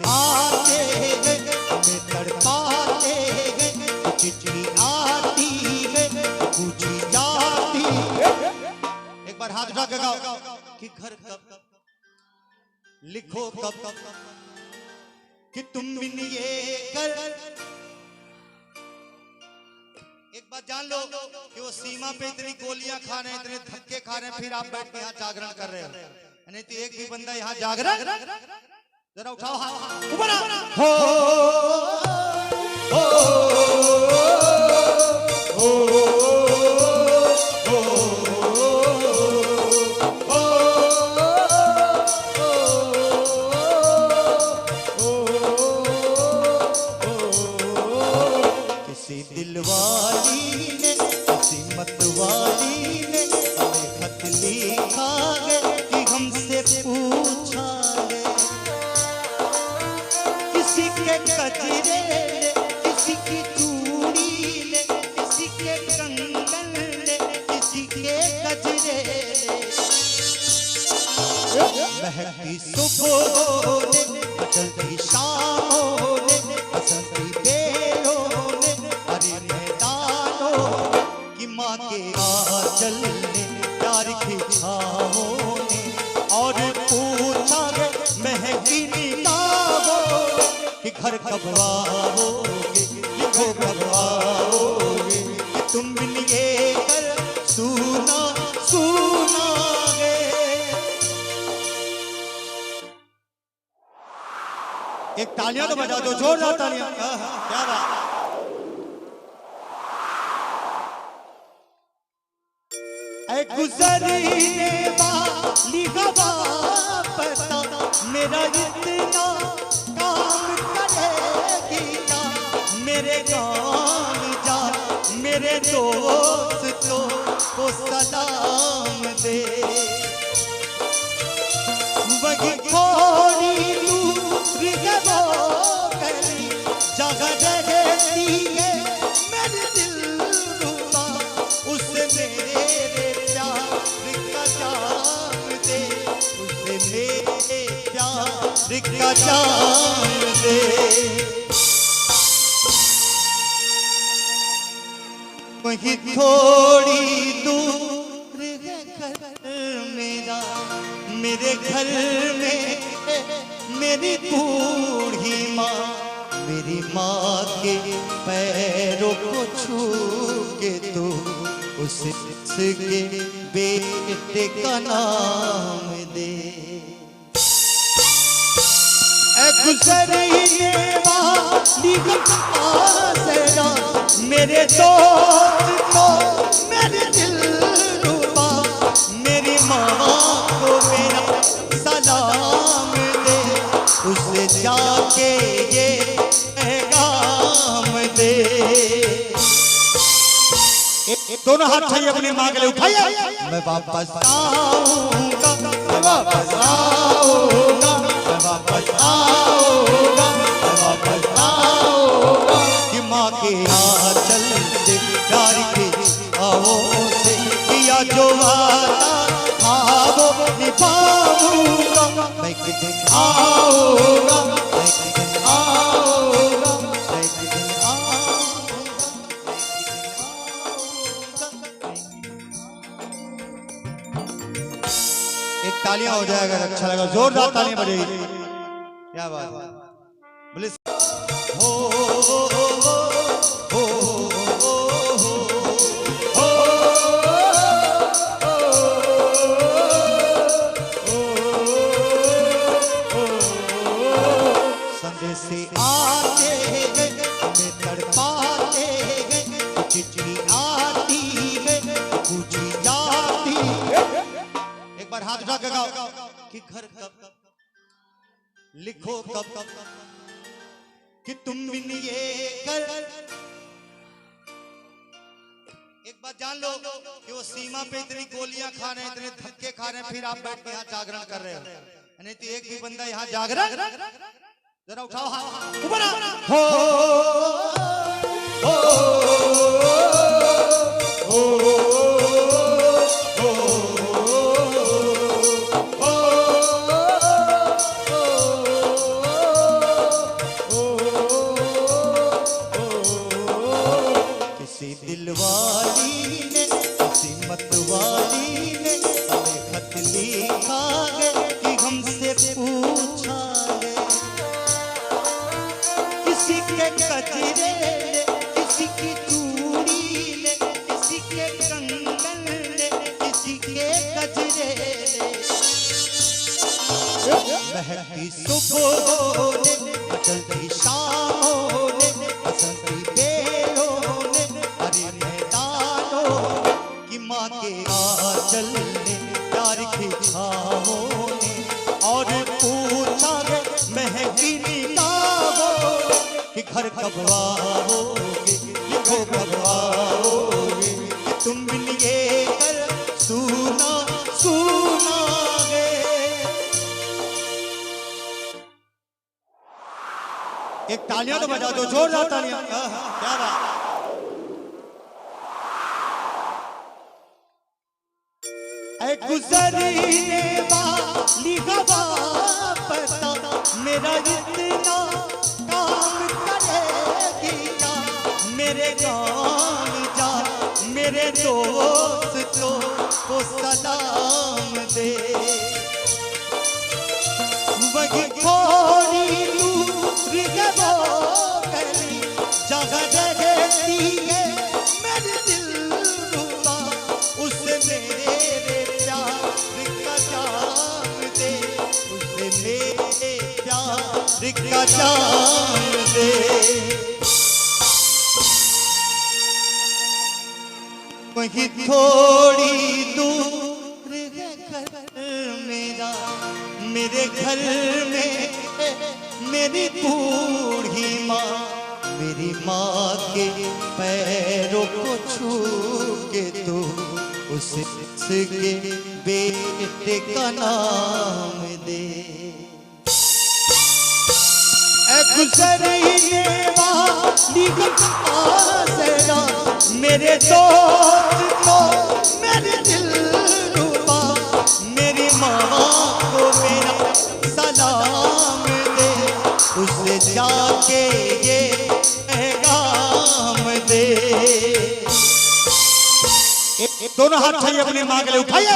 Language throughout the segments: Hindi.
आते हैं हमें तड़पाते हैं, चिट्ठी आती है पूछी जाती है। एक बार हाथ उठा के गाओ कि घर कब लिखो कब कि तुम बिन ये कर। एक बात जान लो कि वो सीमा पे इतनी गोलियां खा रहे हैं, इतने धक्के खा रहे हैं, फिर आप बैठ के यहाँ जागरण कर रहे हो। नहीं तो एक भी बंदा यहाँ जागरण जरा उठाओ हाथ ऊपर हो किसी दिलवाली ने किसी मतवाली ने हमें खत लिखा है कि हमसे पूछा है। किसी के कजरे ने, किसी की चूड़ी ने, किसी के कंगन ने, किसी के गजरे ने, महकती सुबह ने, बदलती शामों ने, बसंती बेलों ने, हरे मैदानों की माँ के आंचल ने, प्यार की छावों ने, और पूछा है महकी निगाहों कि घर कब आओगे, लिखो कब आओगे कि तुम बिन ये कर सुना सुना है। एक तालियां तो बजा दो, जोरदार तालियां। क्या बात। ऐ गुजरने वाली हवा पता मेरा इतना काम करेगी क्या, मेरे गाँव जा मेरे दोस्तों को सलाम दे। वही थोड़ी दूर है वो गली जगह रहती है मेरे दिल रुबा, उसे मेरे प्यार का जाम दे, उसे मेरे प्यार का जाम दे। वही थोड़ी दूर है घर मेरा, मेरे घर में मेरी बूढ़ी माँ, मेरी माँ के पैरों को छू के तो उसके बेटे का नाम दे। गुजरने वाली आसरा मेरे दोस्त को मेरे दिल रुबा, मेरी माँ को मेरा सलाम दे, उसे जाके ये पैगाम दे। दोनों हाथ चाहिए अपनी माँ के लिए, उठाइए। मैं वापस आऊंगा, मैं वापस आऊंगा, मैं वापस आऊंगा, मैं वापस आऊंगा कि माँ के आंचल से प्यार के छावों से किया जो वादा था वो निभाऊंगा। मैं एक दिन आऊंगा, मैं एक दिन आऊंगा, मैं एक दिन आऊंगा। एक तालियां हो जाएगा, अच्छा लगा, जोरदार तालियां बजेगी। क्या बात है, बोले हो संदेश आते हैं हमें तड़पाते हैं, चिट्ठी आती है पूछी जाती है। एक बार हाथ उठा के गाओ कि घर कब लिखो कब कि तुम बिन ये कर। एक बात जान लो कि वो सीमा पे इतनी गोलियां खा रहे हैं, इतने धक्के खा रहे हैं, फिर आप बैठ के यहाँ जागरण कर रहे हो। नहीं तो एक भी बंदा यहाँ जागरण जरा उठाओ हाथ ऊपर हो के कजरे ले, किसी की चूड़ी ले, किसी के कंगन ले, किसी के गजरे ले। महकी सुबह ने, बदलती शामों ने, बसंती बेलों ने, हरे मैदानों की माँ के आंचल ने, प्यार की छावों ने, और पूछा है महकी निगाहों कि घर कब आओगे, लिखो कब आओगे, कि तुम मिलिए कर सुना सुना है। एक तालियां तो बजा दो, जोरदार तालियां। क्या बात। ऐ गुजरने वाली हवा पता मेरा इतना काम करेगी क्या, मेरे गान जा मेरे दोस्तों को सलाम दे। वही थोड़ी दूर है वो गली जहाँ रहती है मेरे दिल रुबा, उसे मेरे प्यार का जाम दे, उसे मेरे प्यार का जाम दे। वही थोड़ी दूर है घर मेरा, मेरे घर में मेरी बूढ़ी माँ, मेरी माँ के पैरों को छू के तो उसके बेटे का नाम दे। गुजरने वाली आसरा मेरे दोस्त को मेरे दिल रुबा, मेरी माँ को मेरा सलाम दे, उसे जाके ये पैगाम दे। दोनों हाथ चाहिए अपनी माँ के लिए, उठाइए।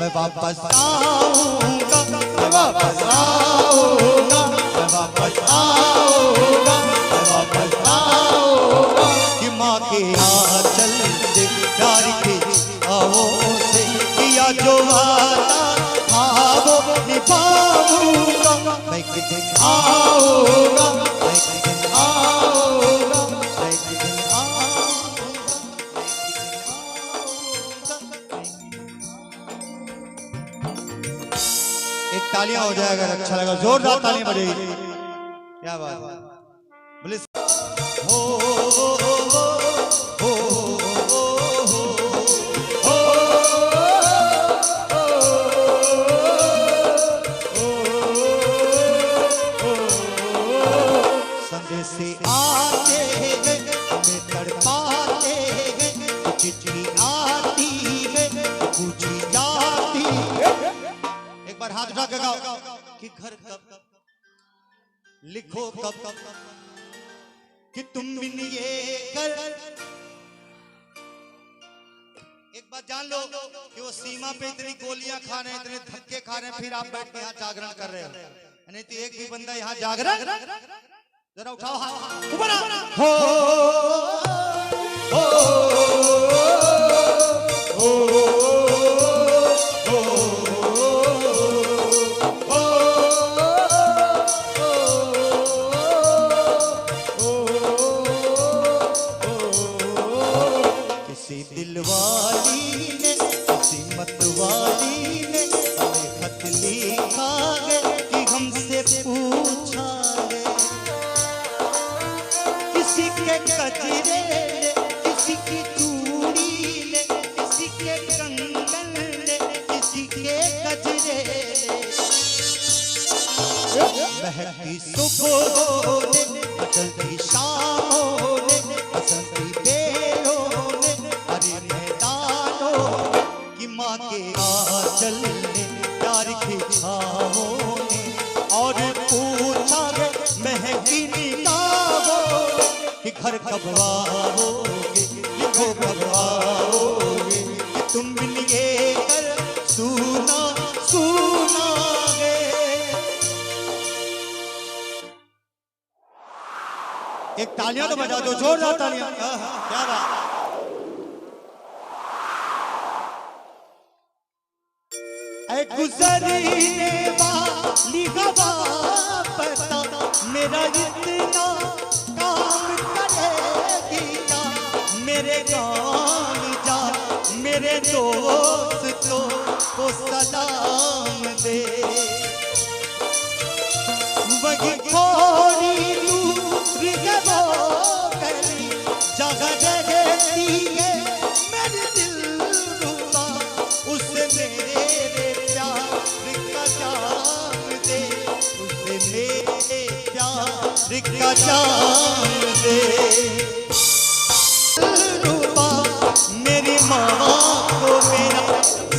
मैं वापस आऊंगा, मैं वापस आऊंगा, मैं वापस आऊंगा, मैं वापस आऊंगा, कि माँ के आंचल से प्यार की छावों से किया जो वादा था वो निभाऊंगा। मैं एक दिन आऊंगा, मैं एक दिन आऊंगा, मैं एक दिन एक तालियां हो जाएगा, अच्छा लगा, जोरदार तालियां बजेगी। क्या बात। बोले हो से आते हैं हमें तड़पाते हैं, चिट्ठी आती है पूछी जाती है। एक बार हाथ उठा के गाओ कि घर कब लिखो कब कि तुम मिलिए कर। एक बात जान लो कि वो सीमा पे इतनी गोलियां खा रहे हैं, इतने धक्के खा रहे हैं, फिर आप बैठ के यहाँ जागरण कर रहे हो। नहीं तो एक भी बंदा यहाँ जागरण जरा उठाओ हाथ ऊपर हो हो हो किसी दिलवाली ने किसी मतवाली ने हमें खत लिखा है कि हमसे पूछा है, किसी के कजरे ले, किसी की चूड़ी ले, किसी के कंगन ले, किसी के गजरे ले। महकी सुबह ने, बदलती शामों ने, बसंती बेलों ने, हरे मैदानों की माँ के आंचल ने, प्यार की छावों ने, और पूछा है महकी निगाहों कि घर कब आओगे, लिखो कब आओगे, कि तुम मिलिए कर सुना सुना है। एक तालियां तो बजा दो, जोरदार तालियां। क्या बात। ऐ गुजरने वाली हवा पता मेरा इतना काम करेगी क्या, मेरे गान जा मेरे दोस्तों को सलाम दे। वही थोड़ी दूर है वो गली जहाँ रहती है मेरी दिलरुबा, उसे मेरे प्यार का जाम दे, उसे मेरे प्यार का जाम दे। दिलरुबा मेरी माँ को मेरा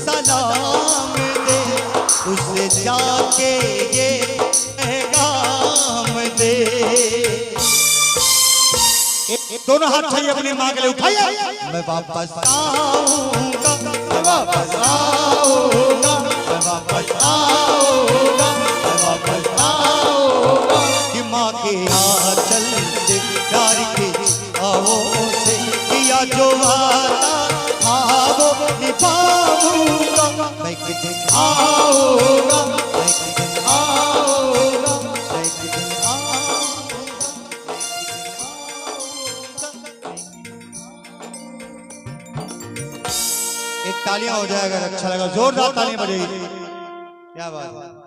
सलाम दे, उसे जाके ये पैगाम दे। दोनों हाथ चाहिए अपनी माँ के लिए, उठाइए। मैं वापस आऊंगा, मैं वापस आऊंगा, मैं वापस आऊंगा, मैं वापस आऊंगा। कि माँ के आंचल से प्यार के छावों से किया जो वादा था वो निभाऊंगा। मैं एक दिन आऊंगा, मैं एक दिन आऊंगा, मैं एक दिन आऊंगा। एक तालियां हो जाएगा, अच्छा लगा, जोरदार तालियां बजेगी। क्या बात है।